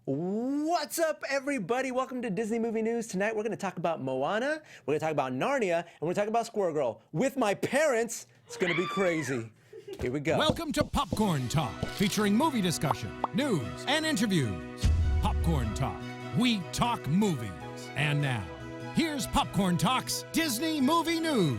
What's up, everybody? Welcome to Disney Movie News. Tonight we're going to talk about Moana, we're going to talk about Narnia, and we're going to talk about Squirrel with my parents. It's going to be crazy. Here we go. Welcome to Popcorn Talk, featuring movie discussion, news, and interviews. Popcorn Talk. We talk movies. And now, here's Popcorn Talk's Disney Movie News.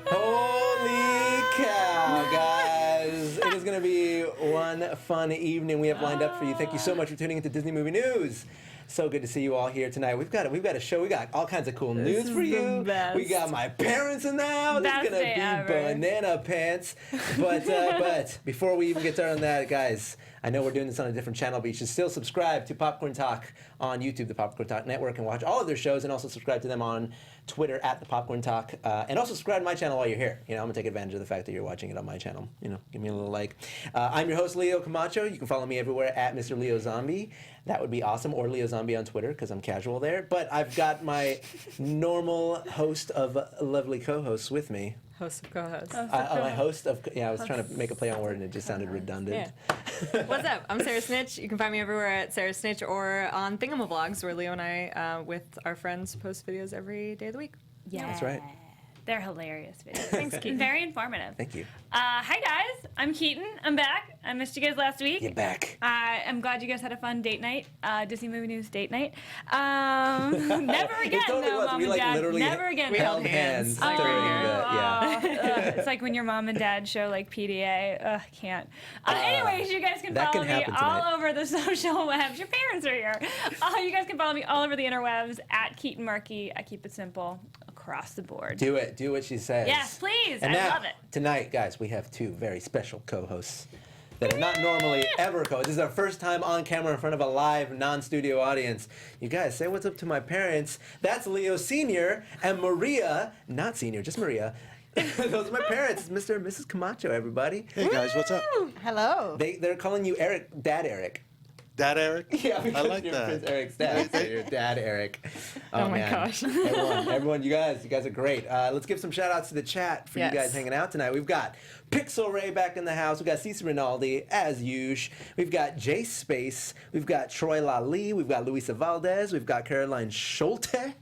Holy cow, guys. It is going to be one fun evening we have lined up for you. Thank you so much for tuning into Disney Movie News. So good to see you all here tonight. We've got a show. We got all kinds of cool news for you. We got my parents in the house. It's going to be banana pants. But before we even get started on that, guys, I know we're doing this on a different channel, but you should still subscribe to Popcorn Talk on YouTube, the Popcorn Talk Network, and watch all of their shows, and also subscribe to them on Twitter at the Popcorn Talk, and also subscribe to my channel while you're here. You know, I'm gonna take advantage of the fact that you're watching it on my channel. You know, give me a little like. I'm your host, Leo Camacho. You can follow me everywhere at Mr. Leo Zombie. That would be awesome, or Leo Zombie on Twitter, because I'm casual there. But I've got my normal host of lovely co-hosts with me. Host of co-host. My host of, I was trying to make a play on word and it just sounded redundant. Yeah. What's up? I'm Sarah Snitch. You can find me everywhere at Sarah Snitch or on Thingamavlogs, where Leo and I, with our friends, post videos every day of the week. Yeah. That's right. They're hilarious videos. Thanks, Keetin. Very informative. Thank you. Hi, guys. I'm Keetin. I'm back. I missed you guys last week. You're back. I'm glad you guys had a fun date night, Disney Movie News date night. Never again, totally though, was. Mom We, and Dad. literally Never again. We held hands. during the, It's like when your mom and dad show like PDA. Ugh, can't. Anyways, you guys can follow me all over the social webs. Your parents are here. You guys can follow me all over the interwebs at Keetin Marchi. I keep it simple across the board. Do it. Do what she says. Yes, please. And I now, love it. Tonight, guys, we have two very special co-hosts that are not normally ever co-hosts. This is our first time on camera in front of a live, non-studio audience. You guys, say what's up to my parents. That's Leo Sr. and Maria, not Senior, just Maria. Those are my parents. It's Mr. and Mrs. Camacho, everybody. Hey, guys, what's up? Hello. They're calling you Eric, Dad Eric. Dad Eric? Yeah, because I like you're that. Prince Eric's dad, so you're Dad Eric. Oh my man. gosh. Everyone, you guys are great. Let's give some shout outs to the chat for you guys hanging out tonight. We've got Pixel Ray back in the house. We've got Cece Rinaldi, as usual. We've got Jay Space. We've got Troy Lali. We've got Luisa Valdez. We've got Caroline Schulte.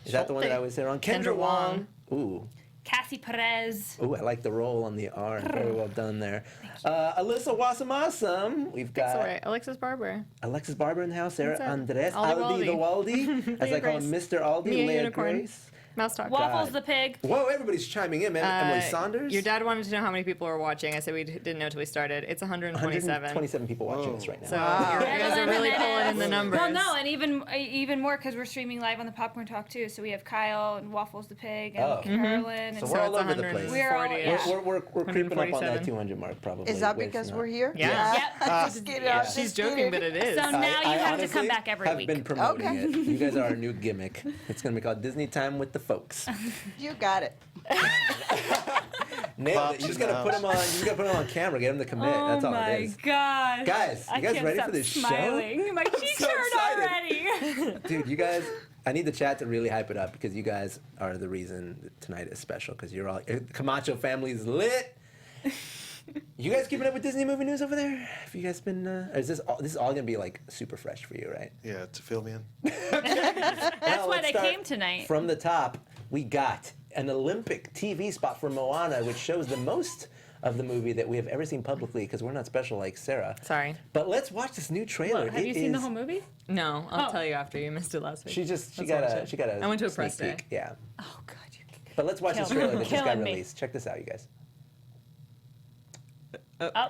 Is that the one that I always say wrong? Kendra Wong. Ooh. Cassie Perez. Ooh, I like the roll on the R. Very well done there. Alyssa Wasamasam. We've got All right. Alexis Barber. Alexis Barber in the house. Sarah What's up? Andres. Aldi Aldi the Waldi. As I call him, Mr. Aldi. Mia Leah Unicorn. Grace. Mouse Talk. Waffles the pig. Whoa, everybody's chiming in, man. Emily Saunders. Your dad wanted to know how many people were watching. I said we didn't know until we started. It's 127. 127 people watching us right now. So you guys are really pulling in the numbers. Well, no, and even more because we're streaming live on the Popcorn Talk too. So we have Kyle and Waffles the pig and Carolyn. So And we're all it's over the place. 140-ish. We're creeping up on that 147. 200 mark, probably. Is that way because from we're here? Yeah. Just kidding. I was She's just joking, kidding. but it is. So now you have to honestly come back every have week. been promoting Okay. it. You guys are our new gimmick. It's going to be called Disney Time with the Folks. You got it. Nailed it. You just got to put them on. You just got to put them on camera. Get them to commit. That's all it is. Oh my gosh. Guys, you guys can't ready stop for this show? smiling. My cheeks so hurt excited. already. Dude, you guys, I need the chat to really hype it up because you guys are the reason that tonight is special because you're all, Camacho family's lit. You guys keeping up with Disney movie news over there? Have you guys been, or is this all going to be like super fresh for you, right? Yeah, to fill me in. That's why they came tonight. From the top, we got an Olympic TV spot for Moana, which shows the most of the movie that we have ever seen publicly because we're not special like Sarah. Sorry. But let's watch this new trailer. Have you seen the whole movie? No, I'll tell you after. You missed it last week. She got a I went to a sneak press day. peek. Yeah. Oh God, you. But let's watch this Killing trailer that just got Killing me. released. Check this out, you guys.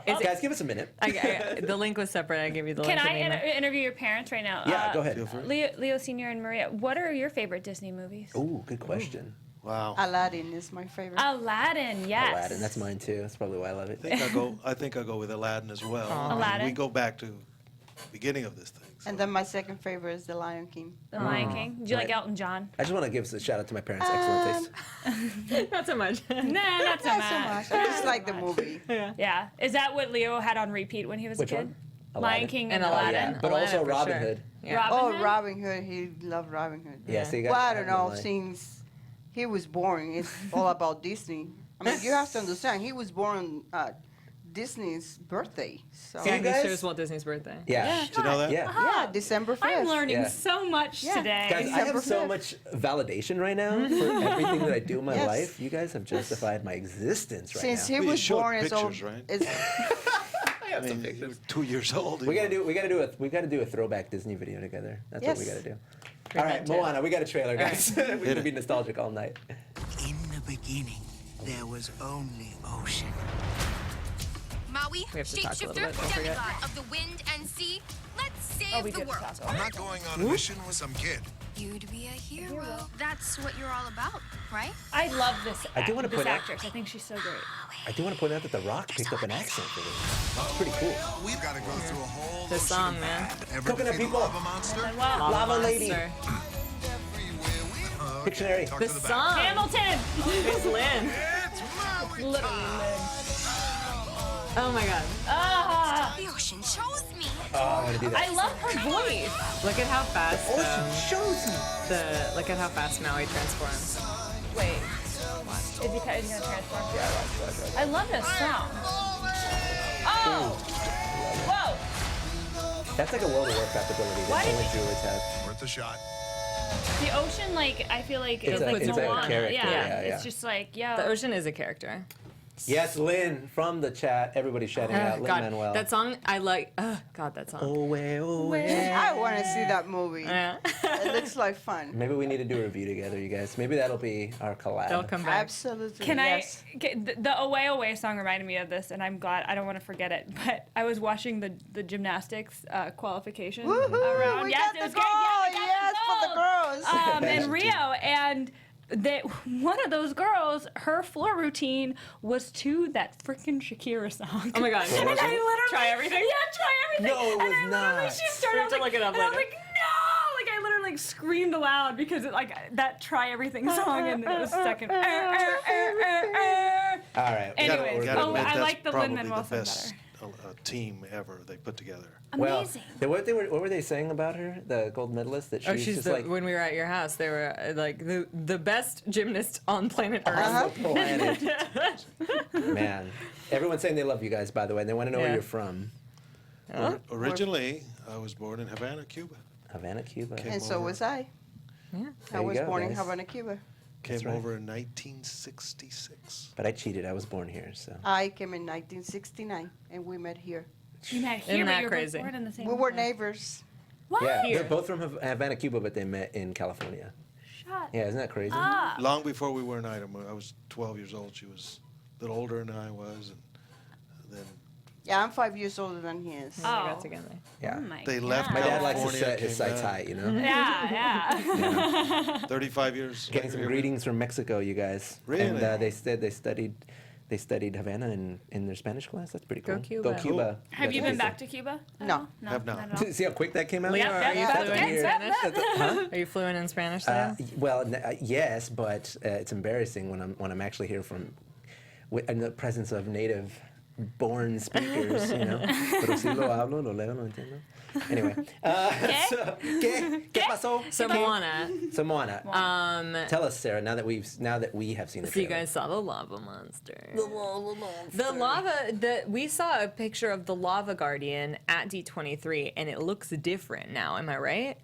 Is Guys, give us a minute. the link was separate. I gave you the link. Can I in email. interview your parents right now? Yeah, go ahead. Leo Sr. and Maria, what are your favorite Disney movies? Ooh, good question. Wow. Aladdin is my favorite. Aladdin, yes. Aladdin, that's mine too. That's probably why I love it. I think I'll go with Aladdin as well. Aladdin. We go back to the beginning of this thing. So. And then my second favorite is The Lion King. The Lion King. Do you like Elton John? I just want to give a shout out to my parents. Excellent taste. Not so much. Nah, not so Not much. so much. I just like the movie. Yeah. Is that what Leo had on repeat when he was Which a kid? one? Lion Aladdin. King And and Aladdin. Aladdin. But Aladdin also for Robin sure. Hood. Yeah. Robin Oh, Hood? Robin Hood. He loved Robin Hood. Yeah, so you Well, I got don't know. Since he was born, it's all about Disney. I mean, you have to understand, he was born Disney's birthday. So Yeah, you he guys- shares Walt Disney's birthday. Yeah. Did you know that? Yeah. yeah, December 5th. I'm learning Yeah. so much Yeah. today. Guys, I have December so 5th. much validation right now for everything that I do in my Yes. life. You guys have justified my existence right Since now. he Well, you was showed born, it's all. pictures, right? It's, I mean, you were 2 years old. We gotta do a throwback Disney video together. That's what we Yes. gotta do. All right, Moana, we got a trailer, guys. we Hit can it. be nostalgic all night. In the beginning, there was only ocean. Maui, We have to talk a little shapeshifter, bit, don't forget. demigod of the wind and sea, let's save Oh, we the did world. talk I'm not going on a mission with some kid. You'd be a hero. That's what you're all about, right? I love this. I do wanna this point out- actress. I think she's so great. I do want to point out that The Rock picked up an accent for this. It's pretty cool. We've got to go through a whole This ocean song, of man. bad. Ever Coconut defeat a people. lava monster? I love Lava Lady. Monster. Pictionary. Talk The to the back. song. Hamilton. It's Lynn. It's Maui Literally. time. Oh my god. Ah, The ocean chose me. Oh, I want to do that. I love her voice. Look at how fast. shows me. Look at how fast Maui transforms. Wait. Is he gonna transform? I love this song. Oh! Whoa! That's like a World of Warcraft ability Why that did only you- druids have. Worth a shot. The ocean, like, I feel like It's is a- like it's a Moana. character, Yeah, yeah, it's yeah. just like, yo. The ocean is a character. Yes, Lynn from the chat. Everybody's shouting out. Lin God, Manuel. that song I like. God, that song. Oh, way. I want to see that movie. Yeah. It looks like fun. Maybe we need to do a review together, you guys. Maybe that'll be our collab. They'll come back. Absolutely. Can yes. the Away Away song reminded me of this, and I'm glad I don't want to forget it. But I was watching the gymnastics qualification Woohoo! around. We Yes, got it the was gold. great. Yeah, we got Yes, for the girls. in Rio, and one of those girls, her floor routine was to that freaking Shakira song. Oh my god. And I literally Try everything? Yeah, try everything. No, it and was I literally, not. she started. We I have was to like, look it up and I was later. like, no! Like I literally like screamed aloud because it, like that try everything song and it was stuck in. All right. Anyways, Gotta admit, I that's like the probably Lin-Manuel song best team ever they put together. Well, Amazing. what were they saying about her, the gold medalist? That Oh, she's she's just the, like when we were at your house, they were like the best gymnast on planet Earth. on the planet. Man, everyone's saying they love you guys, by the way, and they want to know where Yeah. you're from. Originally, I was born in Havana, Cuba. Havana, Cuba. Okay. And so over. was I. Yeah. I There you was go, born in guys. Havana, Cuba. Came right. over in 1966. But I cheated. I was born here, so. I came in 1969, and we met here. You met here, Isn't but that you're crazy? both born in the same We were place. neighbors. What? Yeah, Here. they're both from Havana, Cuba, but they met in California. Shut Yeah, isn't that crazy? up. Long before we were an item, I was 12 years old. She was a little older than I was, and then Yeah, I'm 5 years older than he is. We Oh. got together. Yeah. Oh my they God. left My dad likes to California, set his came sights back. high, you know? Yeah, yeah. 35 years. Getting some later. greetings from Mexico, you guys. Really? And they said they studied Havana in their Spanish class. That's pretty cool. Go Cuba. Go Cuba. Have you That's been back amazing. to Cuba? at No. all? Have not. at all. See how quick that came out? Leo, Yep, are yep, you yep, fluent in yep, Spanish? Huh? Are you fluent in Spanish today? Yes, but it's embarrassing when I'm actually here in the presence of native-born speakers, you know. Pero si lo hablo, lo leo, lo entiendo. Anyway, so, ¿qué pasó? So ¿Qué? Moana. So Moana. Tell us, Sarah. Now that we have seen the So you trailer. guys saw the lava monster. We saw a picture of the lava guardian at D23, and it looks different now. Am I right?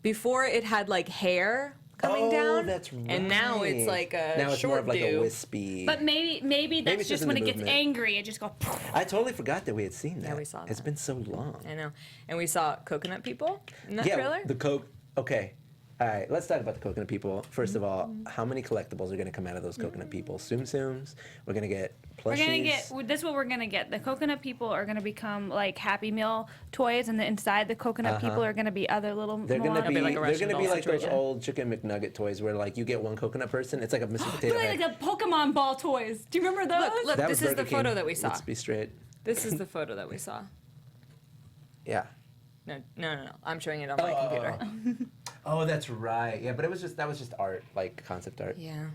Before it had like hair coming down. That's right. And now it's like a now it's short more of like a dude. wispy. But maybe that's it's just in when the it gets movement. angry, it just goes. I totally forgot that we had seen that. Yeah, we saw It's that. been so long. I know. And we saw coconut people in that Yeah, trailer. the Coke. Okay. All right, let's talk about the coconut people. First of all, Mm-hmm. how many collectibles are going to come out of those coconut people? Tsum Tsums. We're going to get plushies. We're gonna get. This is what we're gonna get. The coconut people are gonna become like Happy Meal toys, and inside the coconut people are gonna be other little. They're gonna Moana. be, like a they're Russian gonna be doll like those situation. old chicken McNugget toys where like you get one coconut person. It's like a Mr. Potato They're Head. like the Pokemon ball toys. Do you remember those? Look, That this was is the Burger photo King. that we saw. Let's be straight. This is the photo that we saw. Yeah. No. I'm showing it on my computer. Oh, that's right. Yeah, but that was just art, like concept art. Yeah.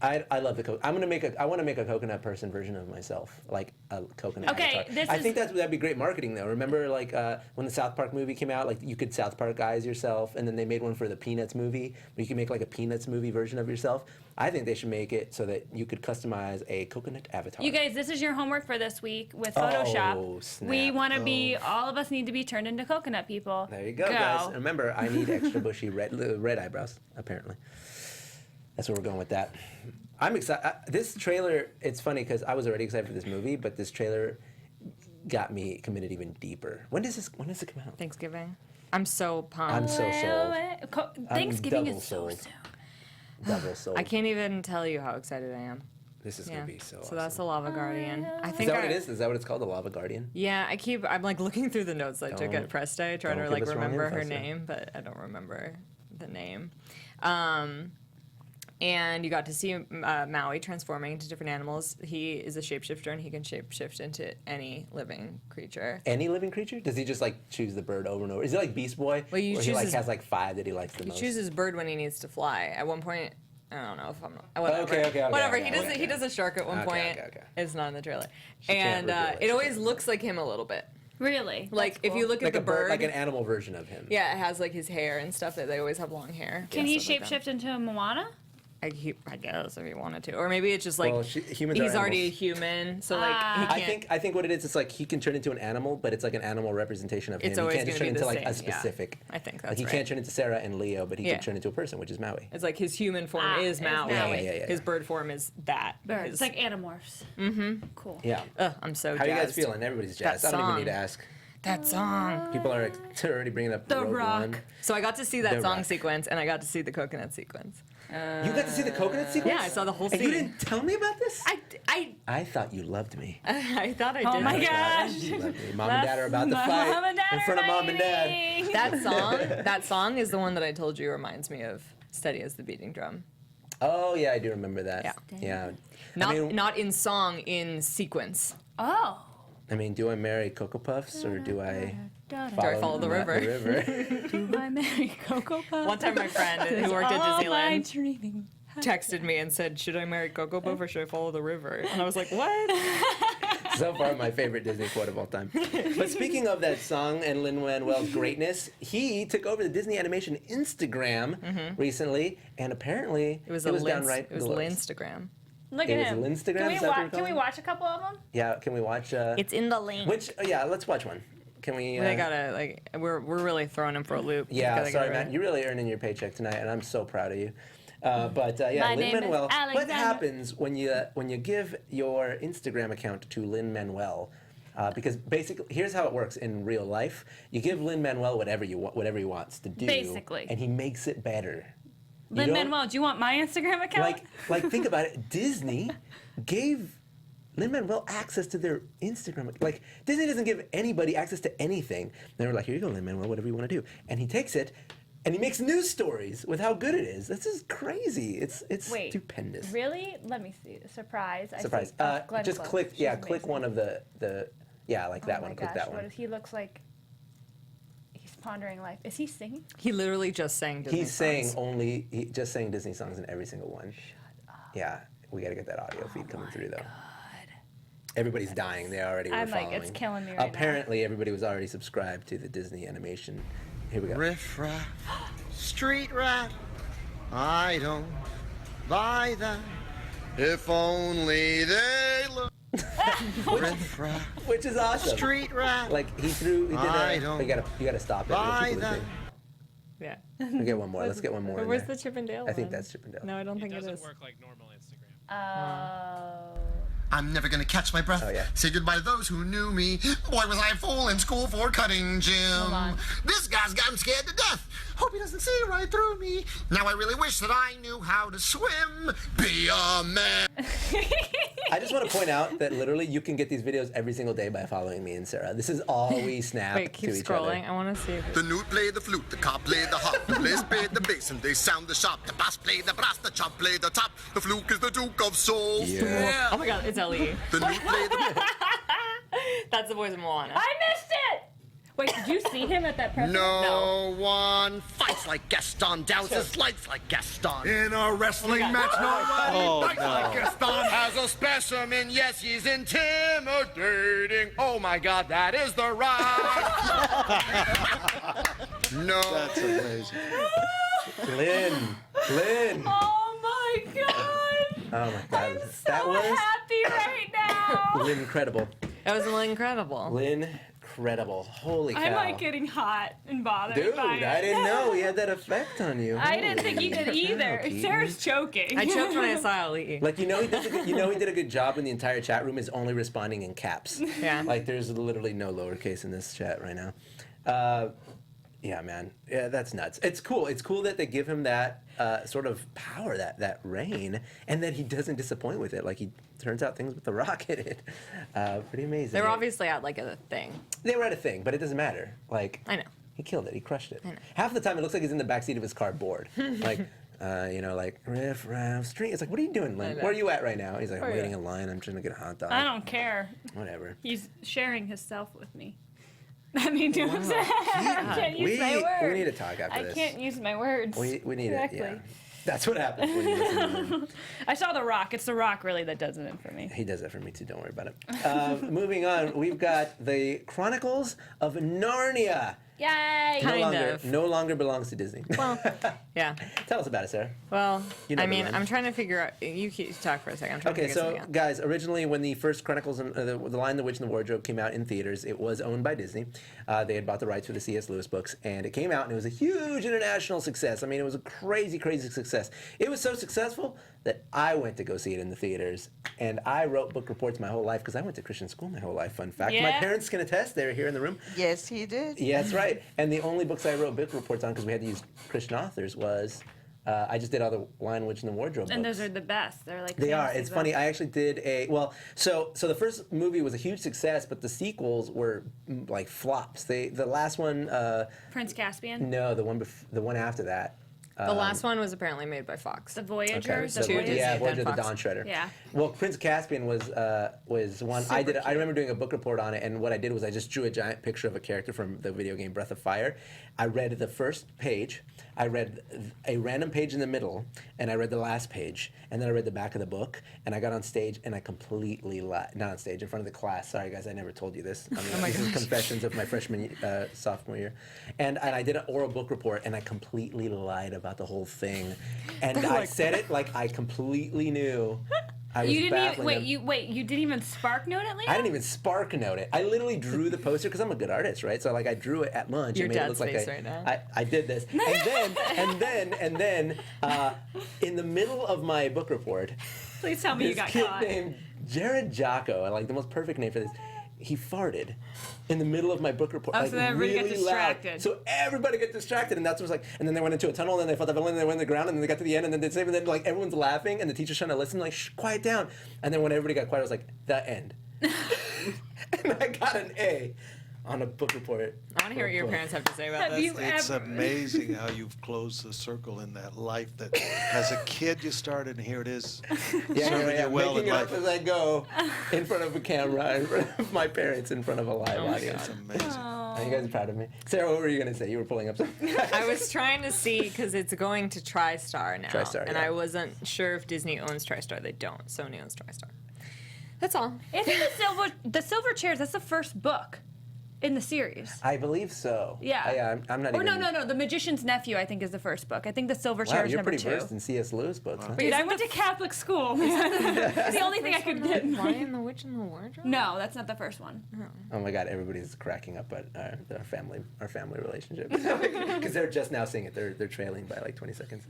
I love the coconut. I want to make a coconut person version of myself, like a coconut avatar. I think that'd be great marketing though. Remember like when the South Park movie came out, like you could South Park-ize yourself, and then they made one for the Peanuts movie where you can make like a Peanuts movie version of yourself. I think they should make it so that you could customize a coconut avatar. You guys, this is your homework for this week with Photoshop. Oh, snap. We want to be, all of us need to be turned into coconut people. There you go, guys. And remember, I need extra bushy red eyebrows, apparently. That's where we're going with that. I'm excited. This trailer, it's funny because I was already excited for this movie, but this trailer got me committed even deeper. When does it come out? Thanksgiving. I'm so pumped. I'm so sold. Thanksgiving is so soon. Double sold. I can't even tell you how excited I am. This is gonna be so awesome. So that's the Lava Guardian. I think is that what it is? Is that what it's called, the Lava Guardian? Yeah, I'm like looking through the notes I took at press day, trying to like remember her name, but I don't remember the name. And you got to see Maui transforming into different animals. He is a shapeshifter, and he can shapeshift into any living creature. Any living creature? Does he just like choose the bird over and over? Is he like Beast Boy? Well, he like has like 5 that he likes the most? He chooses bird when he needs to fly. At one point, I don't know if I'm not. Whatever. Okay. Whatever. He does a shark at one point. Okay. It's not in the trailer. And it always looks like him a little bit. Really? Like if you look at the bird, like an animal version of him. Yeah, it has like his hair and stuff. That they always have long hair. Can he shapeshift into a Moana? I guess if he wanted to, or maybe it's just like humans he's already a human, so like he can't. I think what it is, it's like he can turn into an animal, but it's like an animal representation of him. It's always he can't just turn into like same, a specific. Yeah. I think that's like he can't turn into Sarah and Leo, but he can turn into a person, which is Maui. It's like his human form is Maui. Yeah. His bird form is that. It's like Animorphs. Mm-hmm. Cool. Yeah. I'm so. How jazzed. are you guys feeling? Everybody's jazzed. I don't even need to ask. That song. People are already bringing up the Rogue Rock. One. So I got to see that song sequence, and I got to see the coconut sequence. You got to see the coconut sequence? Yeah, I saw the whole scene. And you didn't tell me about this? I thought you loved me. I thought I did. Oh my gosh. You loved me. Mom and Dad are about to fight in front of Mom and Dad. That song is the one that I told you reminds me of Steady as the Beating Drum. Oh yeah, I do remember that. Yeah. Not in song, in sequence. Oh. I mean, do I marry Cocoa Puffs or do I follow the river? Do I marry Cocoa Puffs? One time my friend who worked at Disneyland texted me and said, should I marry Cocoa Puff or should I follow the river? And I was like, what? So far, my favorite Disney quote of all time. But speaking of that song and Lin-Manuel's greatness, he took over the Disney Animation Instagram recently, and apparently it was downright It was Linstagram. Look at him. Can we watch a couple of them? Yeah, can we watch? It's in the link. Let's watch one. Can we? They gotta we're really throwing him for a loop. Yeah, sorry, Matt. You're really earning your paycheck tonight, and I'm so proud of you. Lin-Manuel. What happens when you give your Instagram account to Lin-Manuel? Because basically, here's how it works in real life: you give Lin-Manuel whatever he wants to do, basically, and he makes it better. Lin-Manuel, do you want my Instagram account? Like think about it. Disney gave Lin-Manuel access to their Instagram. Like Disney doesn't give anybody access to anything. They were like, here you go, Lin-Manuel, whatever you want to do, and he takes it. And he makes news stories with how good it is. This is crazy. It's stupendous. Really? Let me see. Surprise. Surprise. Just click. Yeah, click one of the. Yeah, like that one. Click that one. He looks like. He's pondering life. Is he singing? He literally just sang Disney songs. He just sang Disney songs in every single one. Shut up. Yeah, we got to get that audio feed coming through though. Everybody's dying. They already were following. It's killing me right Apparently, everybody was already subscribed to the Disney Animation. Here we go. Riff raff, street rat. I don't buy that. If only they look. Riff raff, which is awesome. Street rat. Like he did that. You gotta stop it. Buy that. Yeah. We'll get one more. Let's get one more. Where's the Chip and Dale? I think that's Chip and Dale. No, I don't think it is. It doesn't work like normal Instagram. Oh. I'm never gonna catch my breath. Oh, yeah. Say goodbye to those who knew me. Boy, was I a fool in school for cutting Jim. This guy's got him scared to death. Hope he doesn't see right through me. Now I really wish that I knew how to swim. Be a man. I just want to point out that literally you can get these videos every single day by following me and Sarah. This is all we snap Wait, keep to each scrolling. other. I want to see. The newt play the flute, the cop play the harp, the bass play the bass, and they sound the sharp. The bass play the brass, the chop play the top. The fluke is the Duke of Souls. Yeah. Oh my God, it's Ellie. The newt play the. That's the voice of Moana. I missed it. Wait, did you see him at that press? No one fights like Gaston, douses lights like Gaston. In a wrestling match, nobody fights like Gaston has a specimen, yes, he's intimidating. Oh my God, that is the right. No. That's amazing. Lynn. Oh my God. Oh my God. I'm so happy right now. Lynn incredible. That was incredible. Lynn incredible. Holy cow. I'm like getting hot and bothered Dude, by it. I didn't know he had that effect on you. I didn't think he did either. Keetin. Sarah's choking. I choked when I saw Ali. Like, he did a good job when the entire chat room is only responding in caps. Yeah. Like, there's literally no lowercase in this chat right now. Yeah, man. Yeah, that's nuts. It's cool. It's cool that they give him that sort of power, that reign, and that he doesn't disappoint with it. Like, he turns out things with the Rock in it. Pretty amazing. They were obviously at like a thing. They were at a thing, but it doesn't matter. Like, I know. He killed it. He crushed it. I know. Half the time, it looks like he's in the backseat of his car bored. Like, like, riff, raff, street. It's like, what are you doing, Lynn? Where are you at right now? He's like, I'm waiting in line. I'm trying to get a hot dog. I don't care. Whatever. He's sharing himself with me. I mean, do you know what I'm saying? I can't use my words. We need to talk after this. I can't use my words. We need correctly. it. Yeah. That's what happens when you listen to him. I saw The Rock. It's The Rock, really, that does it for me. He does that for me, too. Don't worry about it. Moving on, we've got the Chronicles of Narnia. Yay! No longer belongs to Disney. Well, yeah. Tell us about it, Sarah. Well, You know I the mean, one. I'm trying to figure out. You talk for a second. I'm trying to Okay, figure so something out. guys, originally when the first Chronicles, the Lion, the Witch, and the Wardrobe came out in theaters, it was owned by Disney. They had bought the rights for the C.S. Lewis books, and it came out, and it was a huge international success. I mean, it was a crazy, crazy success. It was so successful that I went to go see it in the theaters, and I wrote book reports my whole life because I went to Christian school my whole life. Fun fact. Yeah. My parents can attest. They were here in the room. Yes, he did. Yeah, that's right. And the only books I wrote book reports on, because we had to use Christian authors, was I just did all the Lion, Witch, and the Wardrobe And books. those are the best. They're like They are. fantasy It's funny. books. I actually did so the first movie was a huge success, but the sequels were like flops. The last one, Prince Caspian. no, the one after that. The last one was apparently made by Fox. The Voyager. Okay, so Two Disney, yeah, then Voyager the Fox. Dawn Shredder. Yeah. Well, Prince Caspian was one I did. Super I remember doing a book report on it, and what I did was I just drew a giant picture of a character from the video game Breath of Fire. I read the first page. I read a random page in the middle, and I read the last page, and then I read the back of the book. And I got on stage, and I completely lied. Not on stage, in front of the class. Sorry, guys, I never told you this. I mean, this is confessions of my freshman, sophomore year. And I did an oral book report, and I completely lied about the whole thing. And I said it like I completely knew. I was You didn't even baffling them. you didn't even spark note it, Leo? I didn't even spark note it. I literally drew the poster because I'm a good artist, right? So like I drew it at lunch. Your and made it dad's look like face right now. I did this, and then in the middle of my book report, Please tell me you this got kid caught. named Jared Jocko, I like the most perfect name for this. He farted in the middle of my book report, Oh, like so then everybody really got distracted. loud. So everybody got distracted, and that's what was like. And then they went into a tunnel, and then they felt the villain, and they went to the ground, and then they got to the end, and then they and then like everyone's laughing, and the teacher's trying to listen, like shh, quiet down. And then when everybody got quiet, I was like, the end. And I got an A on a book report. I want to hear what your parents have to say about Have this. you It's ever- amazing how you've closed the circle in that life that as a kid you started, and here it is, serving you well in making it up life. as I go, in front of a camera, in front of my parents, in front of a live Oh my audience. It's amazing. Are you guys proud of me? Sarah, what were you going to say? You were pulling up something. I was trying to see because it's going to TriStar now, TriStar, and yeah. I wasn't sure if Disney owns TriStar. They don't. Sony owns TriStar. That's all. Isn't the silver chairs? That's the first book in the series. I believe so. Yeah. I'm not Or even... no. The Magician's Nephew, I think, is the first book. I think the silver Wow, chair is you're number pretty 2. versed in C.S. Lewis books, huh? Dude, I went to Catholic school. It's the only thing I could get. Lion, the Witch, and the Wardrobe? No, that's not the first one. Oh my God, everybody's cracking up at our family relationship because they're just now seeing it. They're trailing by like 20 seconds.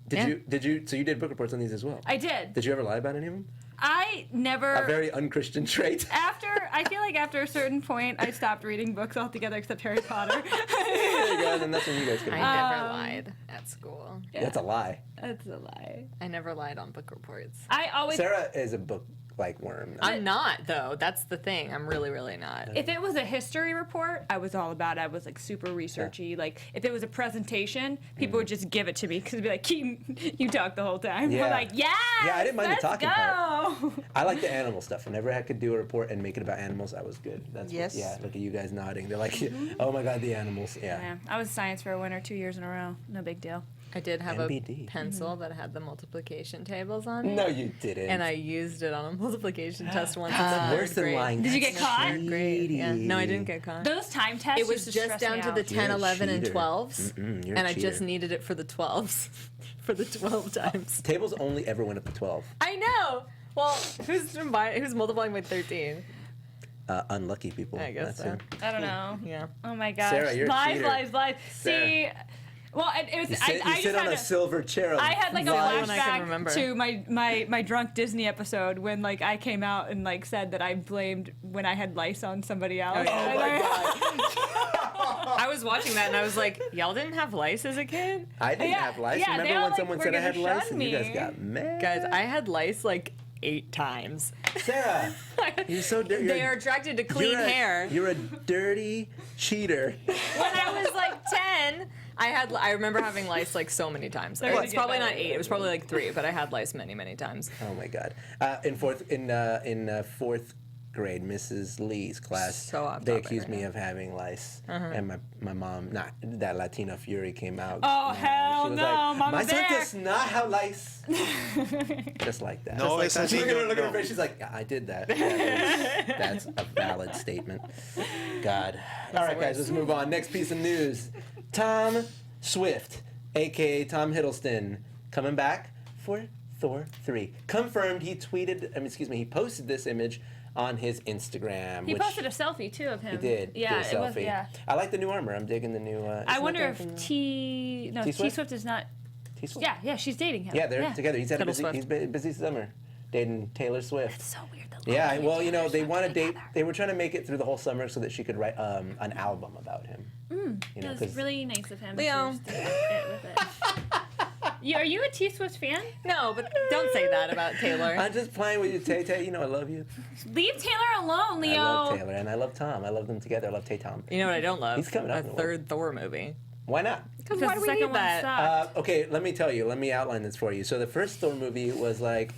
Did you? So you did book reports on these as well? I did. Did you ever lie about any of them? I never. A very unchristian trait. I feel like after a certain point, I stopped reading books altogether except Harry Potter. There you go, and that's when you guys can. I never lied at school. That's a lie. That's a lie. I never lied on book reports. I always. Sarah is a book worm. I'm not, though. That's the thing. I'm really, really not. If it was a history report, I was all about it. I was like super researchy. Like if it was a presentation, people would just give it to me because they'd be like, Keetin, you talk the whole time. Yeah. I'm like, yeah, I didn't mind the talking part. I like the animal stuff. Whenever I could do a report and make it about animals, I was good. Yes. Look at you guys nodding. They're like, oh my God, the animals. Yeah. Yeah, I was science fair winner 2 years in a row. No big deal. I did have NBD. a pencil that had the multiplication tables on it. No, you didn't. And I used it on a multiplication test once in That's the worse third than grade. lying. Did you get caught? Third grade. Yeah. No, I didn't get caught. Those time tests. It was used to just stress down me to the out. 10, You're a 11, and cheater. 12s. You're a And I just cheater. needed it for the 12s. For the 12 times. Tables only ever went up to 12. I know. Well, who's multiplying by 13? Unlucky people. I guess That's so. it. I don't know. Yeah. Oh my gosh. Sarah, you're a lies. cheater. See, well, it was. You I sit just on had a silver chair. I had like a Lie when I can flashback remember. to my drunk Disney episode when like I came out and like said that I blamed when I had lice on somebody else. Oh, yeah. Oh my God. I was watching that and I was like, y'all didn't have lice as a kid? I didn't have lice. yeah, they Remember all, when like, someone were said I gonna had lice shun and you guys me. got mad? Guys, I had lice like 8 times. Sarah, you're so dirty. They are attracted to clean hair. You're a dirty cheater. When I was like 10, I remember having lice like so many times. It was probably not 8. It was probably like 3, but I had lice many, many times. Oh my God! In fourth grade, Mrs. Lee's class, So off they topic accused right me of having lice, and my mom, not that Latina fury came out. Oh, hell she was no, like, Mama my son Bear." does not have lice. Just like that. No, Just like it's that. a Look at her, look at her no. face. She's like, yeah, I did that. That's a valid statement. God. All right, guys, let's move on. Next piece of news: Tom Swift, aka Tom Hiddleston, coming back for Thor 3. Confirmed. He posted this image on his Instagram. He posted a selfie too of him. He did. Yeah, did a it was. selfie. Yeah. I like the new armor. I'm digging the new. I wonder if T T-Swift? Swift is not. T-Swift? Yeah, she's dating him. Yeah, they're together. He's had a Taylor Swift. he's been a busy summer, dating Taylor Swift. So weird. Yeah, well, you know, they want to date. They were trying to make it through the whole summer so that she could write an album about him. You know, It was 'cause- really nice of him. Leo. To stick it with it. Are you a T Swift fan? No, but don't say that about Taylor. I'm just playing with you, Tay Tay. You know I love you. Leave Taylor alone, Leo. I love Taylor and I love Tom. I love them together. I love Tay Tom. You know what I don't love? He's coming up A in the third Thor movie. Why not? Because Because why the do we second need one that? sucked. Okay, let me tell you. Let me outline this for you. So the first Thor movie was like,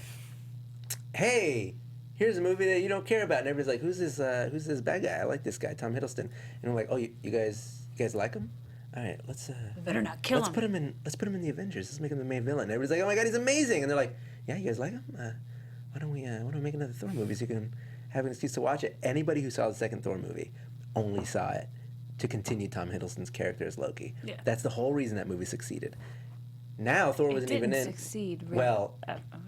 hey, here's a movie that you don't care about, and everybody's like, who's this bad guy? I like this guy, Tom Hiddleston. And I'm like, oh, you guys like him? All right, let's Better not kill let's him. put him in. Let's put him in the Avengers. Let's make him the main villain. Everybody's like, "Oh my God, he's amazing!" And they're like, "Yeah, you guys like him? Why don't we make another Thor movie so you can have an excuse to watch it?" Anybody who saw the second Thor movie only saw it to continue Tom Hiddleston's character as Loki. Yeah. That's the whole reason that movie succeeded. Now Thor wasn't even in. Succeed, really. Well,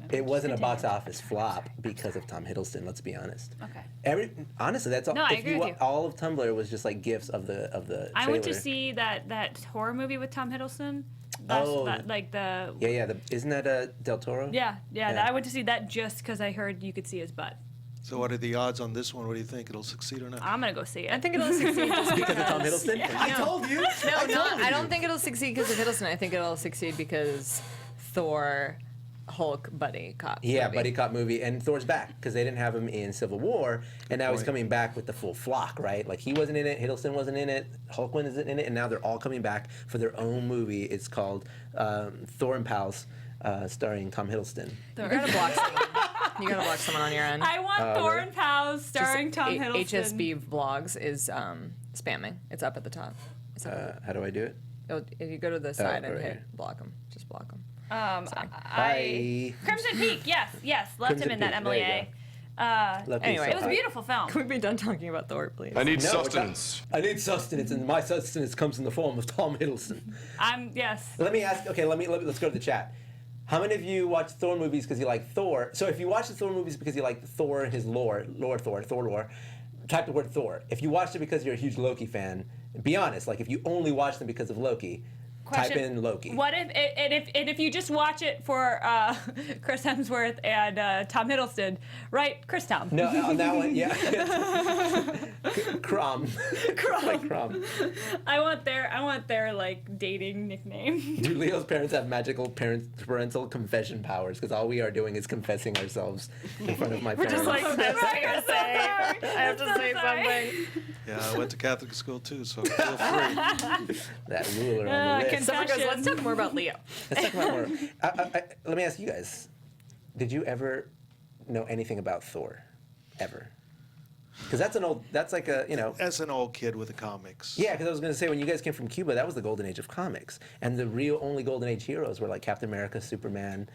it wasn't a box Continue. office flop because of Tom Hiddleston. Let's be honest. Okay. Honestly, that's all. No, I if agree with you. All of Tumblr was just like gifs of the I went to trailer. see that horror movie with Tom Hiddleston. Like the. Yeah. Isn't that Del Toro? Yeah. Yeah. I went to see that just because I heard you could see his butt. So what are the odds on this one? What do you think? It'll succeed or not? I'm gonna go see it. I think it'll succeed just Because of Tom Hiddleston? Yeah. I told you. I don't think it'll succeed because of Hiddleston. I think it'll succeed because Thor, Hulk, buddy cop. Yeah, movie. buddy cop movie, and Thor's back because they didn't have him in Civil War, and now he's coming back with the full flock, right? Like he wasn't in it, Hiddleston wasn't in it, Hulk isn't in it, and now they're all coming back for their own movie. It's called Thor and Pals, starring Tom Hiddleston. You gotta block someone. You gotta block someone on your end. I want Thor and Pals starring Tom Hiddleston. HSB Vlogs is spamming. It's up at the top. It's up How do I do it? you go to the side and right hit here. block them. Just block them. Bye. Crimson Peak, yes, loved Crimson him in that Peak, Emily there you A. Love Anyway, you It was a beautiful film. Can we be done talking about Thor, please? I need No, sustenance. I need sustenance, and my sustenance comes in the form of Tom Hiddleston. Yes. Let me ask. Okay, let's go to the chat. How many of you watch Thor movies because you like Thor? So if you watch the Thor movies because you like Thor and his lore, Thor lore, type the word Thor. If you watched it because you're a huge Loki fan, be honest. Like if you only watch them because of Loki, Type in Loki. What if you just watch it for Chris Hemsworth and Tom Hiddleston, right? Chris Tom. No, on that one, yeah. Crom. Like Crom. I want their like dating nickname. Do Leo's parents have magical parental confession powers? Because all we are doing is confessing ourselves in front of my parents. We're just like, I have to say something. Yeah, I went to Catholic school too, so feel free. That ruler on the wrist. Someone goes, let's talk more about Leo. Let's talk about more. Let me ask you guys: did you ever know anything about Thor? Ever? Because that's like a, As an old kid with the comics. Yeah, because I was going to say, when you guys came from Cuba, that was the golden age of comics. And the real only golden age heroes were like Captain America, Superman,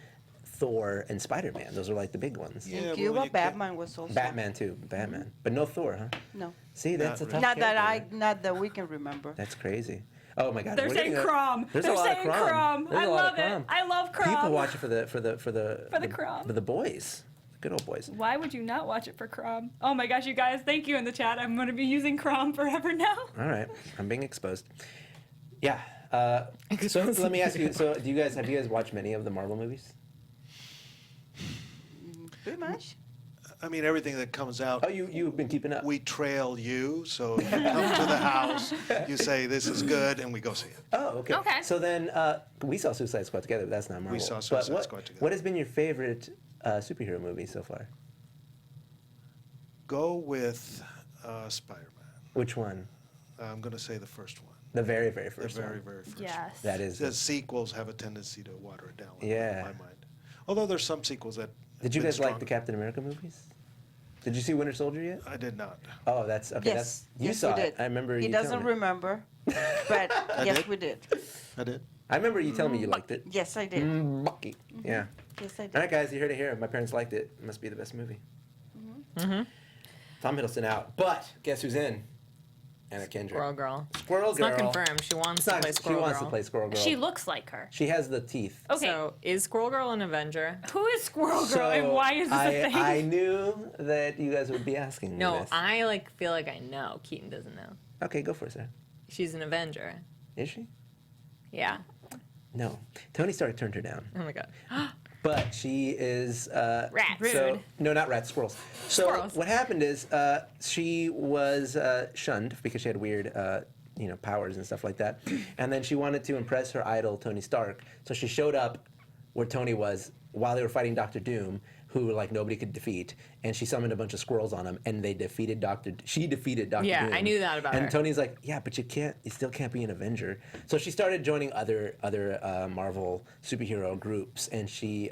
Thor, and Spider-Man. Those are like the big ones. Yeah, In Cuba, Batman was also. Batman too, Batman. But no Thor, huh? No. See, that's a tough Not character. not that we can remember. That's crazy. Oh my God. They're saying Crom. There's They're a lot of saying Crom. Crom. There's I a lot love of it. Crom. I love Crom. People watch it for the Crom. For the boys. Good old boys. Why would you not watch it for Crom? Oh my gosh, you guys, thank you in the chat. I'm going to be using Crom forever now. All right, I'm being exposed. Yeah. So let me ask you. So have you guys watched many of the Marvel movies? Pretty much. I mean, everything that comes out. Oh, you've been keeping up. We trail you, so you come to the house, you say this is good, and we go see it. Oh, okay. Okay. So then we saw Suicide Squad together, but that's not Marvel. We saw But Suicide Squad together. What has been your favorite superhero movie so far? Go with Spider-Man. Which one? I'm going to say the first one. The very, very first The very, one. very first Yes. one. That is. The sequels have a tendency to water it down in Yeah. my mind. Although there's some sequels that Did you have been guys like the stronger. Captain America movies? Did you see Winter Soldier yet? I did not. Oh, that's okay. Yes. You Yes, saw we it. did. I remember He you doesn't telling me. remember, but yes, did? we did. I did. I remember you telling me you liked it. Yes, I did. Bucky. Yeah. Yes, I did. All right, guys, you heard it here. My parents liked it. It must be the best movie. Tom Hiddleston out, but guess who's in? Anna Kendrick. Squirrel Girl. Squirrel It's Girl. not confirmed. She wants to play Squirrel She Girl. wants to play Squirrel Girl. She looks like her. She has the teeth. Okay. So is Squirrel Girl an Avenger? Who is Squirrel Girl and why is this a thing? I knew that you guys would be asking me No, this. I feel like I know. Keaton doesn't know. Okay, go for it, Sarah. She's an Avenger. Is she? Yeah. No. Tony Stark turned her down. Oh my god. But she is... Rats. So, Rude. no, not rats, squirrels. So Squirrels. what happened is she was shunned because she had weird powers and stuff like that. And then she wanted to impress her idol, Tony Stark. So she showed up where Tony was while they were fighting Doctor Doom, who nobody could defeat. And she summoned a bunch of squirrels on him, and she defeated Doctor Yeah, Doom. I knew that about her. And Tony's like, yeah, but you still can't be an Avenger. So she started joining other Marvel superhero groups, and she,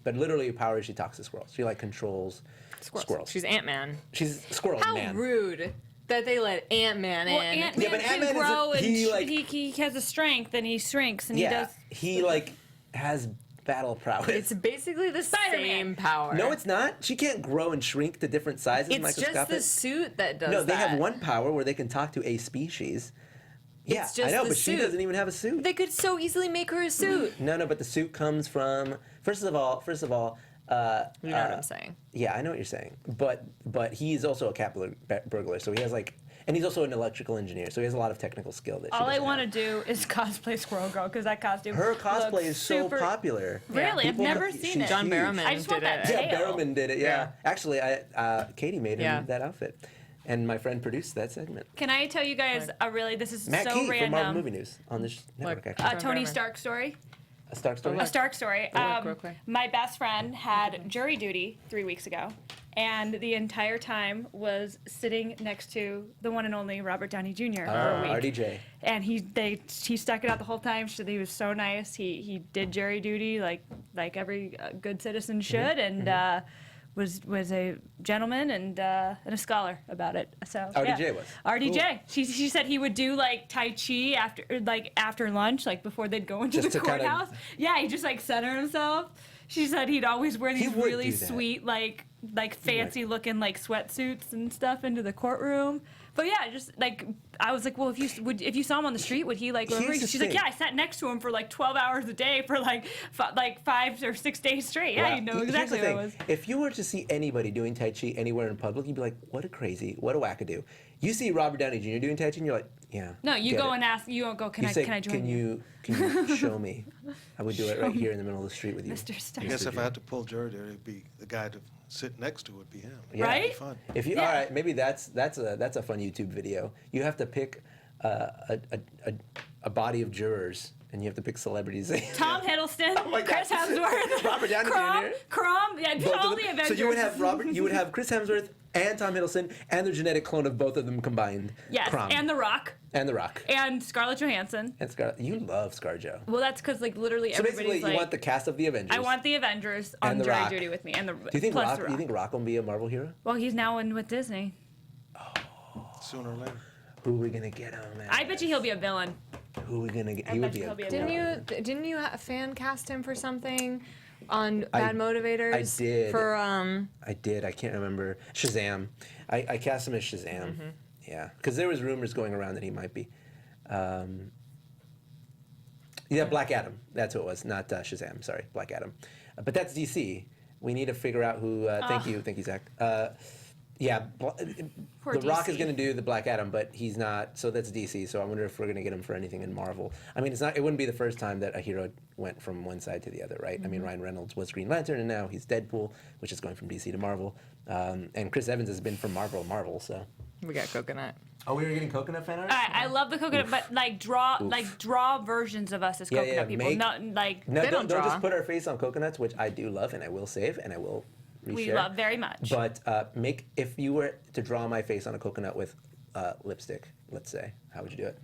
but literally her power is she talks to squirrels. She controls squirrels. She's Ant-Man. She's Squirrel How Man. rude that they let Ant-Man Well, in. Ant-Man but can Ant-Man grow and he he has a strength and he shrinks and Yeah, he he has battle prowess. It's basically the Spider-Man. same power. No, it's not. She can't grow and shrink to different sizes. It's just microscopic. the suit that does No, they that. have one power where they can talk to a speed. Yeah, It's just I know, the but she suit. doesn't even have a suit. They could so easily make her a suit. No, but the suit comes from first of all. You know what I'm saying. Yeah, I know what you're saying. But he's also a cat burglar, so he has and he's also an electrical engineer, so he has a lot of technical skill that. all I want to do is cosplay Squirrel Girl because that costume. Her cosplay looks is so super... popular. Really, I've People never she's seen it. John huge. Barrowman I just want did that it. Yeah, tail. Barrowman did it. Yeah, actually, Katie made him Yeah. that outfit, and my friend produced that segment. Can I tell you guys this is Matt so Key from Marvel random. Movie News on this network. Look, Actually, A Tony Barrowman. Stark story. a Stark story. A Stark story. real quick. My best friend had jury duty 3 weeks ago, and the entire time was sitting next to the one and only Robert Downey Jr. for a week. RDJ. And he stuck it out the whole time. She said he was so nice. He did jury duty like every good citizen should, and was a gentleman and a scholar about it. So RDJ yeah. was. RDJ. She said he would do Tai Chi after lunch, before they'd go into Just the to kinda- courthouse. Yeah, he just center himself. She said he'd always wear He these would really do that. sweet like fancy looking like sweatsuits and stuff into the courtroom. But yeah, just like I was like, well, if you saw him on the street, would he like? She's like, yeah, I sat next to him for like 12 hours a day for like 5 or 6 days straight. Yeah, you know exactly what it was. If you were to see anybody doing Tai Chi anywhere in public, you'd be like, what a wackadoo. You see Robert Downey Jr. doing Tai Chi, and you're like, yeah. No, you go and ask. You don't go. Can I join you? Can you show me? I would do it right here in the middle of the street with you, Mr. Starr. I guess if I had to pull Jared, it'd be the guy to sit next to would be him. Yeah. Right? It'd be fun. If you all right, maybe that's a fun YouTube video. You have to pick a body of jurors, and you have to pick celebrities. Tom Hiddleston, Chris Hemsworth, Robert Downey Jr. Crom, yeah, all the Avengers. So you would have Chris Hemsworth and Tom Hiddleston and the genetic clone of both of them combined. Yes, and The Rock. And The Rock. And Scarlett Johansson. And you love ScarJo. Well, that's because like literally everybody's basically, like. You want the cast of the Avengers. I want the Avengers on jury duty with me, and Do you think Rock will be a Marvel hero? Well, he's now in with Disney. Sooner or later. Who are we gonna get on that? I bet you he'll be a villain. Who are we gonna get? He would be a villain. Didn't you fan cast him for something on Bad Motivators? I did. I did. I can't remember. Shazam. I cast him as Shazam. Mm-hmm. Yeah, because there was rumors going around that he might be. Black Adam. That's who it was. Not Shazam. Sorry, Black Adam. But that's DC. We need to figure out who. Thank you, Zach. The Rock is going to do the Black Adam, but he's not. So that's DC. So I wonder if we're going to get him for anything in Marvel. I mean, it wouldn't be the first time that a hero went from one side to the other, right? Mm-hmm. I mean, Ryan Reynolds was Green Lantern, and now he's Deadpool, which is going from DC to Marvel. And Chris Evans has been from Marvel. So we got Coconut. Oh, we were getting Coconut fan art? I love the Coconut, but draw versions of us as Coconut people. Don't just put our face on coconuts, which I do love and I will save and I will reshare. We love very much. But if you were to draw my face on a coconut with lipstick, let's say, how would you do it?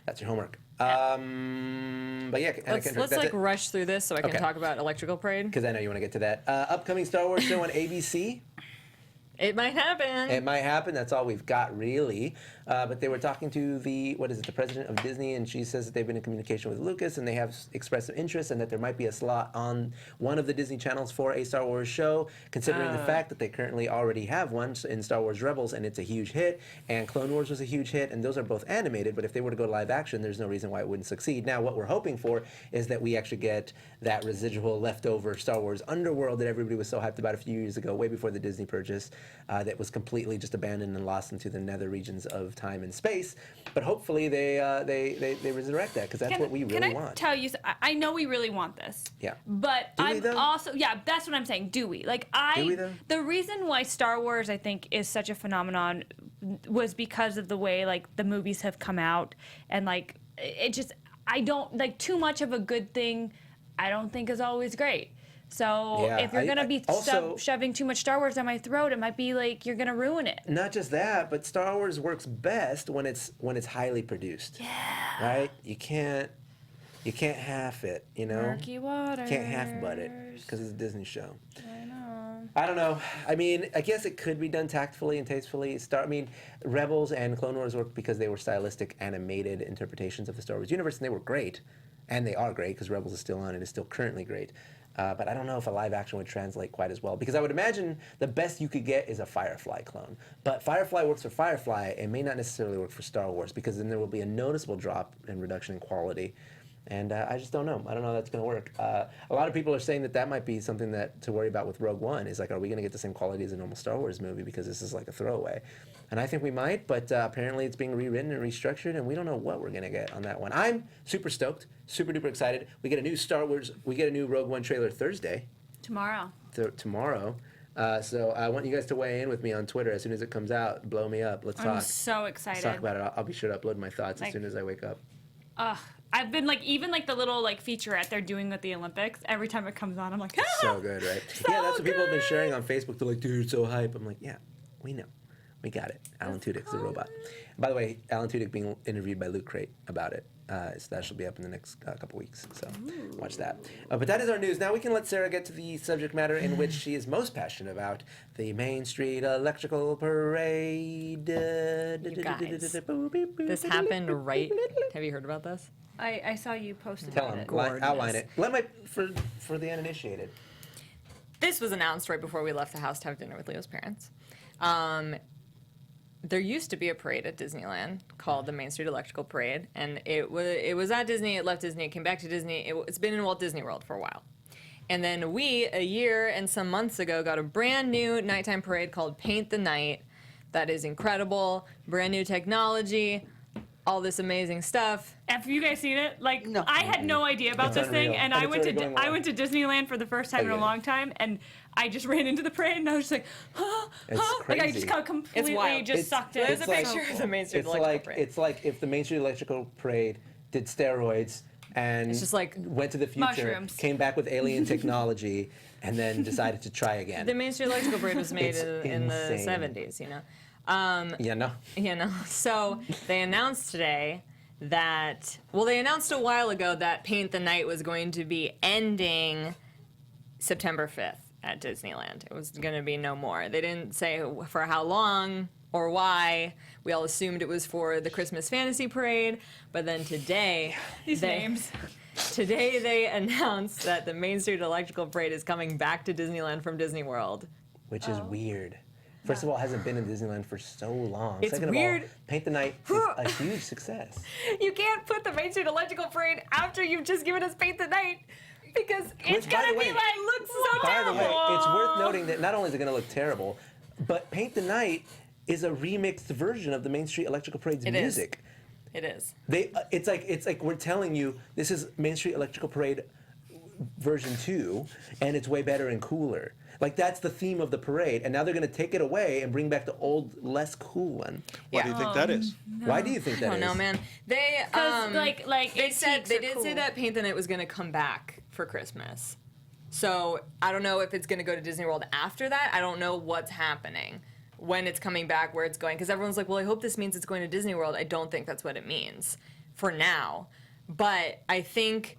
That's your homework. But yeah, let's rush through this so I can talk about Electrical Parade. Because I know you want to get to that. Upcoming Star Wars show on ABC. It might happen. It might happen. That's all we've got, really. But they were talking to the president of Disney, and she says that they've been in communication with Lucas, and they have expressed some interest, and that there might be a slot on one of the Disney channels for a Star Wars show, considering the fact that they currently already have one in Star Wars Rebels, and it's a huge hit, and Clone Wars was a huge hit, and those are both animated, but if they were to go live action, there's no reason why it wouldn't succeed. Now, what we're hoping for is that we actually get that residual leftover Star Wars underworld that everybody was so hyped about a few years ago, way before the Disney purchase, that was completely just abandoned and lost into the nether regions of time and space. But hopefully they resurrect that, because that's what we really want. Can I tell you? I know we really want this. Yeah. But I'm also that's what I'm saying. Do we? Do we though? The reason why Star Wars I think is such a phenomenon was because of the way the movies have come out, and it just I don't too much of a good thing. I don't think is always great. So if you're going to be shoving too much Star Wars down my throat, it might be you're going to ruin it. Not just that, but Star Wars works best when it's highly produced. Yeah. Right? You can't half it, you know? Murky waters. Can't half butt it because it's a Disney show. I know. I don't know. I mean, I guess it could be done tactfully and tastefully. Rebels and Clone Wars worked because they were stylistic, animated interpretations of the Star Wars universe, and they were great. And they are great because Rebels is still on and is still currently great. But I don't know if a live action would translate quite as well, because I would imagine the best you could get is a Firefly clone. But Firefly works for Firefly, it may not necessarily work for Star Wars, because then there will be a noticeable drop and reduction in quality. And I just don't know. I don't know how that's going to work. A lot of people are saying that might be something to worry about with Rogue One, is are we going to get the same quality as a normal Star Wars movie, because this is a throwaway. And I think we might, but apparently it's being rewritten and restructured, and we don't know what we're going to get on that one. I'm super stoked, super duper excited. We get a new Rogue One trailer Thursday. Tomorrow. Tomorrow. So I want you guys to weigh in with me on Twitter as soon as it comes out. Blow me up. Let's talk. I'm so excited. Let's talk about it. I'll be sure to upload my thoughts as soon as I wake up. I've been even the little featurette they're doing with the Olympics. Every time it comes on, I'm like, It's so good, right? Yeah, that's what people have been sharing on Facebook. They're like, dude, so hype. I'm like, yeah, we know. We got it. Alan Tudyk's a robot. By the way, Alan Tudyk being interviewed by Loot Crate about it. So that should be up in the next couple weeks. So watch that. But that is our news. Now we can let Sarah get to the subject matter in which she is most passionate about, the Main Street Electrical Parade. You guys, this happened right. Have you heard about this? I saw you posted Tell him. Outline it. For the uninitiated. this was announced right before we left the house to have dinner with Leo's parents. There used to be a parade at Disneyland called the Main Street Electrical Parade, and it was at Disney, it left Disney, it came back to Disney. It's been in Walt Disney World for a while. And then we, a year and some months ago, got a brand new nighttime parade called Paint the Night. That is incredible, brand new technology, all this amazing stuff. Have you guys seen it? Like, No. I had no idea about It's this thing, unreal. and And I it's went to already going I well. went to Disneyland for the first time in a yeah. long time, and I just ran into the parade, and I was just like, It's like I crazy. just got completely wild. just sucked in. There's a It's like- picture of the Main Street Electrical Parade. It's like if the Main Street Electrical Parade did steroids and It's just like went to the future, mushrooms. came back with alien technology, and then decided to try again. The Main Street Electrical Parade was made It's in the insane. 70s, you know. Yeah, no. You know, so they announced today that, well, they announced a while ago that Paint the Night was going to be ending September 5th at Disneyland. It was going to be no more. They didn't say for how long or why. We all assumed it was for the Christmas Fantasy Parade, but then today, These names. Today they announced that the Main Street Electrical Parade is coming back to Disneyland from Disney World. Which is weird. First of all, it hasn't been in Disneyland for so long. It's Second weird. of all, Paint the Night is a huge success. You can't put the Main Street Electrical Parade after you've just given us Paint the Night because it's Which, by gonna the be way- like looks so By the terrible. way, it's worth noting that not only is it going to look terrible, but Paint the Night is a remixed version of the Main Street Electrical Parade's It is. music. It is. It's like we're telling you this is Main Street Electrical Parade version 2, and it's way better and cooler. Like that's the theme of the parade, and now they're going to take it away and bring back the old, less cool one. What do you think that is? Why do you think that I don't is? know, man. They Because like they said antiques they are did say cool. that Paint the Night was going to come back for Christmas. So I don't know if it's going to go to Disney World after that. I don't know what's happening, when it's coming back, where it's going. Because everyone's like, well, I hope this means it's going to Disney World. I don't think that's what it means for now. But I think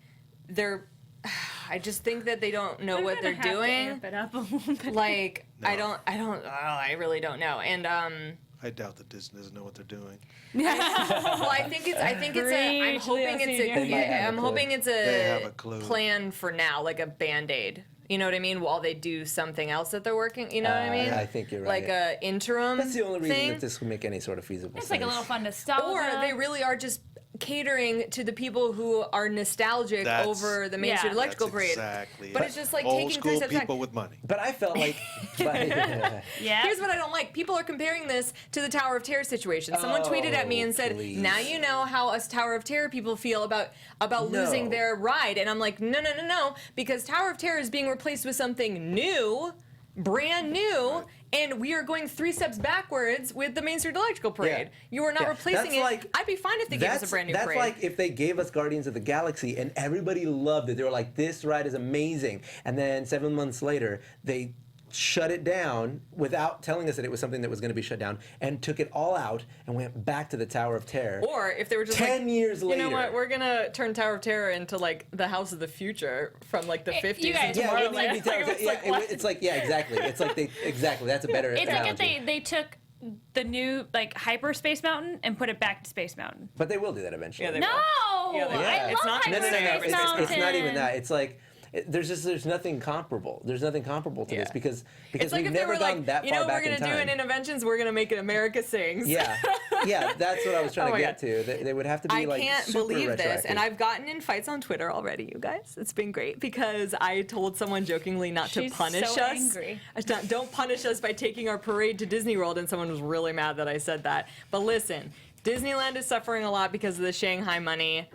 I just think that they don't know what they're gonna have to doing. amp it up a little bit. Like I really don't know. And I doubt that Disney doesn't know what they're doing. well, I think it's I'm Preach, hoping Leo it's Senior. a yeah, I'm hoping it's They have a a clue. plan for now, like a Band-Aid. You know what I mean? While they do something else that they're working. You know what I mean? I think you're right. Like a interim. That's the only reason thing. that this would make any sort of feasible It's sense. like a little fun nostalgia. Or they really are just catering to the people who are nostalgic That's- over the Main Yeah. Street Electrical That's Parade. exactly But it. it's just like old taking school 3 steps back. people with money. But I felt like... Yeah. Here's what I don't like. People are comparing this to the Tower of Terror situation. Someone tweeted at me and said, please. now you know how us Tower of Terror people feel about losing No. their ride. And I'm like, no, because Tower of Terror is being replaced with something new, brand new, and we are going 3 steps backwards with the Main Street Electrical Parade. Yeah. You are not Yeah. replacing That's it. like- I'd be fine if they gave us a brand new That's parade. like if they gave us Guardians of the Galaxy and everybody loved it. They were like, this ride is amazing. And then 7 months later, they shut it down without telling us that it was something that was going to be shut down and took it all out and went back to the Tower of Terror. Or if they were just 10 years you know later. what, we're gonna turn Tower of Terror into like the House of the Future from like the 50s. you guys- and Yeah, it Tomorrowland. would be Tower of Like, Terror. it's like, what? It's like, yeah, exactly. It's like exactly. That's a better It's like analogy. if they took the new like Hyperspace Mountain and put it back to Space Mountain. But they will do that eventually. Yeah, they No, will. Yeah, they will. I It's love not- No, Hyperspace Mountain. it's not even that. It's like there's nothing comparable. There's nothing comparable to this Yeah. because It's like we've if they never were gone like, that you far know what we're back in gonna do time. in Interventions? We're gonna make it America Sings. Yeah, that's what I was trying Oh to my get God. to. They would have to be I like can't super believe this, retroactive. and I've gotten in fights on Twitter already, you guys. It's been great because I told someone jokingly not She's to punish so us. angry. Don't punish us by taking our parade to Disney World, and someone was really mad that I said that. But listen, Disneyland is suffering a lot because of the Shanghai money.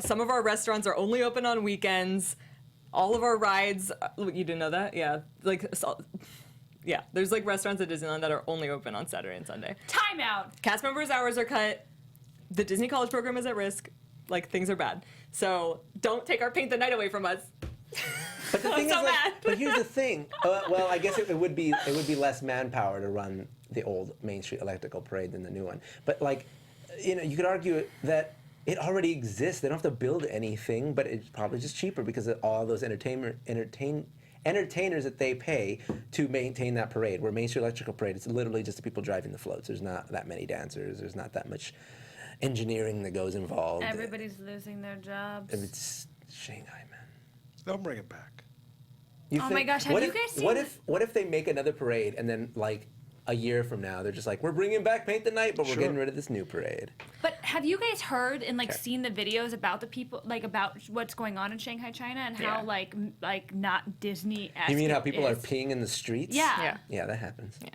Some of our restaurants are only open on weekends. All of our rides, you didn't know that? Yeah, yeah. There's like restaurants at Disneyland that are only open on Saturday and Sunday. Time out. Cast members' hours are cut. The Disney College program is at risk. Like, things are bad. So don't take our Paint the Night away from us. But the thing so is, like, mad. but here's the thing. Well, I guess it would be less manpower to run the old Main Street Electrical Parade than the new one. But like, you could argue that it already exists. They don't have to build anything, but it's probably just cheaper because of all those entertainers that they pay to maintain that parade. Where Main Street Electrical Parade, it's literally just the people driving the floats. There's not that many dancers. There's not that much engineering that goes involved. Everybody's losing their jobs. It's Shanghai, man. They'll bring it back. Oh my gosh, have you guys seen What if they make another parade and then like a year from now they're just like, we're bringing back Paint the Night, but we're getting rid of this new parade. But have you guys heard and like seen the videos about the people, like about what's going on in Shanghai, China, and how like not Disney-esque? You mean how people are peeing in the streets? Yeah. Yeah, that happens. Yeah.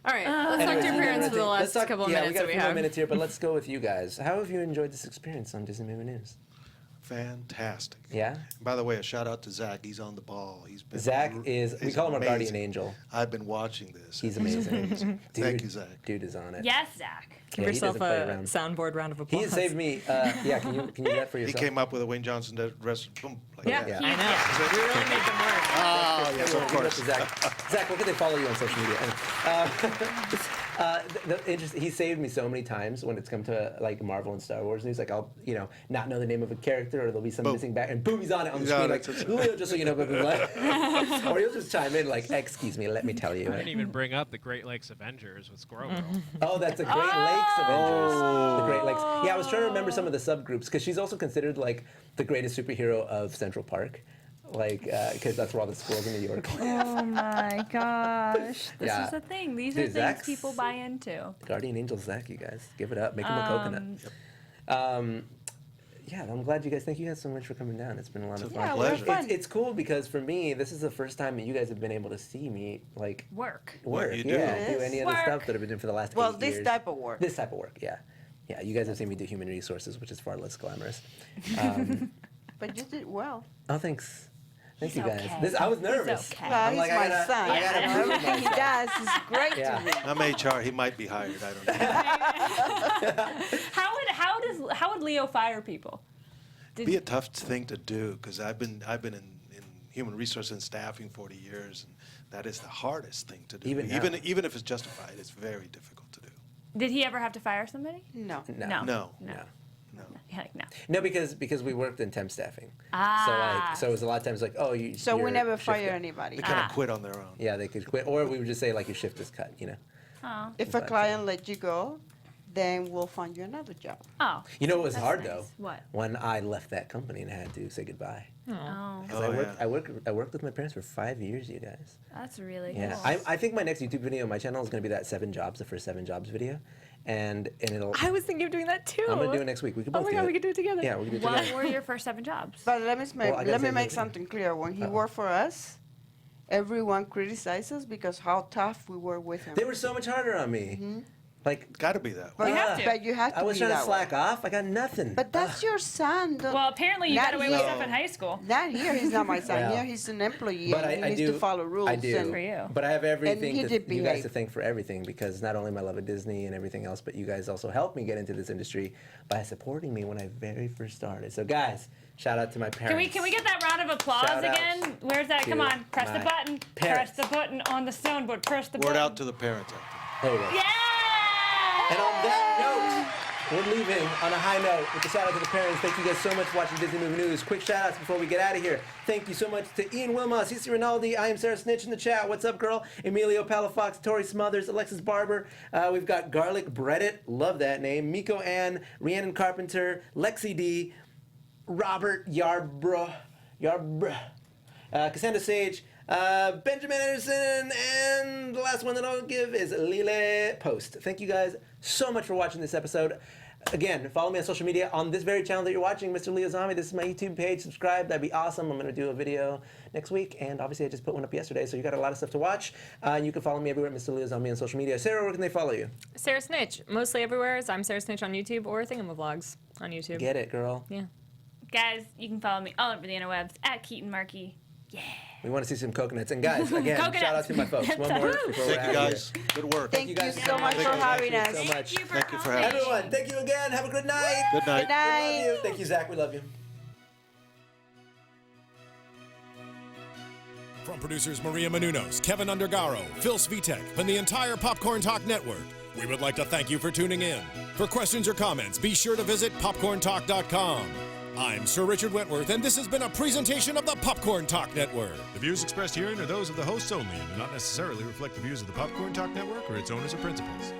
All right, let's talk to your parents for the last couple of minutes. Yeah, we got a few more have. minutes here, but let's go with you guys. How have you enjoyed this experience on Disney Movie News? Fantastic. Yeah? By the way, a shout out to Zach. He's on the ball. Zach is, we call him our guardian amazing. angel. I've been watching this. He's amazing. Thank you, Zach. Dude is on it. Yes, Zach. Give yourself a soundboard round of applause. He saved me. Yeah, can you do that for yourself? He came up with a Wayne Johnson dress. Boom. Like Yeah, that. I know. We really made them work. Oh, yes, of course. Zach, where can they follow you on social media? He saved me so many times when it's come to like Marvel and Star Wars news. Like I'll, not know the name of a character, or there'll be some missing back, and boom, he's on it on the screen. Like, Leo, just so you know, blah, blah, blah. Or he'll just chime in like, "Excuse me, let me tell you." I didn't even bring up the Great Lakes Avengers with Squirrel Girl. Oh, that's the Great Lakes Avengers. The Great Lakes. Yeah, I was trying to remember some of the subgroups because she's also considered like the greatest superhero of Central Park. Like, because that's where all the squirrels in New York live. Oh my gosh. This Yeah. is the thing. These Dude, are things Zach's people buy into. Guardian Angel Zach, you guys. Give it up. Make him a coconut. Yeah, I'm glad you guys. Thank you guys so much for coming down. It's been a lot of fun. Yeah, we're fun. It's cool because for me, this is the first time that you guys have been able to see me like Work. You do. do Yes. any of the stuff that I've been doing for the last 8 years. This type of work. This type of work, yeah. Yeah, you guys have seen me do human resources, which is far less glamorous. But you did well. Oh, thanks. Thank you He's guys. okay. I was nervous. He's okay. Well, I'm he's like, my son. I gotta prove Everything he myself. does is great Yeah. to me. I'm HR. He might be hired. I don't know. How would Leo fire people? It'd be a tough thing to do because I've been in human resource and staffing 40 years, and that is the hardest thing to do. Even if it's justified, it's very difficult to do. Did he ever have to fire somebody? No. No. Yeah, like, no. No, because we worked in temp staffing. Ah. So it was a lot of times like, oh, you. So we your never shift fire got- anybody. They kind of quit on their own. Yeah, they could quit, or we would just say like your shift is cut. Oh. If a client lets you go, then we'll find you another job. Oh. You know what was That's hard nice. though? What? When I left that company and I had to say goodbye. Oh. 'Cause I worked with my parents for 5 years, you guys. That's really Yeah, cool. I think my next YouTube video on my channel is going to be that 7 jobs, the first 7 jobs video, and it'll. I was thinking of doing that too. I'm going to do it next week. We could both Oh my do god, it. we could do it together. Yeah, we could do it What together. were your first 7 jobs? But let Well, I gotta me say make that- something clear. When he worked for us, everyone criticized us because how tough we were with him. They were so much harder on me. Like, Got to be that way. But You have to. But you have to I was be trying to that slack way. off. I got nothing. But that's your son. Well, apparently you Not got away with here. stuff in high school. Not here. He's not my son. Well, Here he's an employee. but and he I needs do to follow rules. I do. And For you. But I have everything he to, did you guys behave. to thank for everything because not only my love of Disney and everything else, but you guys also helped me get into this industry by supporting me when I very first started. So guys, shout out to my parents. Can we get that round of applause Shout out again? Where's that? to Come on, press the my button. parents. Press the button on the soundboard. Press the button. Word out to the parents out there. There you go. Yeah! And on that note, we're leaving on a high note with a shout out to the parents. Thank you guys so much for watching Disney Movie News. Quick shout outs before we get out of here. Thank you so much to Ian Wilma, Cece Rinaldi, I am Sarah Snitch in the chat. What's up, girl? Emilio Palafox, Tori Smothers, Alexis Barber. We've got Garlic Breadit, love that name. Miko Ann, Rhiannon Carpenter, Lexi D, Robert Yarbrough, Cassandra Sage, Benjamin Anderson, and the last one that I'll give is Lile Post. Thank you guys so much for watching this episode. Again, follow me on social media on this very channel that you're watching, Mr. Leo Zombie. This is my YouTube page. Subscribe. That'd be awesome. I'm going to do a video next week, and obviously I just put one up yesterday, so you got a lot of stuff to watch. You can follow me everywhere, Mr. Leo Zombie on social media. Sarah, where can they follow you? Sarah Snitch, mostly everywhere. As I'm Sarah Snitch on YouTube or Thingamavlogs on YouTube. Get it, girl. Yeah. Guys, you can follow me all over the interwebs at Keetin Marchi. Yeah. We want to see some coconuts. And guys, again, Coconuts. shout out to my folks. One more before we're Thank you, out of guys. here. Good work. Thank you guys so much for having us. Thank you so much. Thank you for having us. Everyone, thank you again. Have a good night. Good night. Good night. We love you. Thank you, Zach. We love you. From producers Maria Menounos, Kevin Undergaro, Phil Svitek, and the entire Popcorn Talk Network, we would like to thank you for tuning in. For questions or comments, be sure to visit popcorntalk.com. I'm Sir Richard Wentworth, and this has been a presentation of the Popcorn Talk Network. The views expressed herein are those of the hosts only and do not necessarily reflect the views of the Popcorn Talk Network or its owners or principals.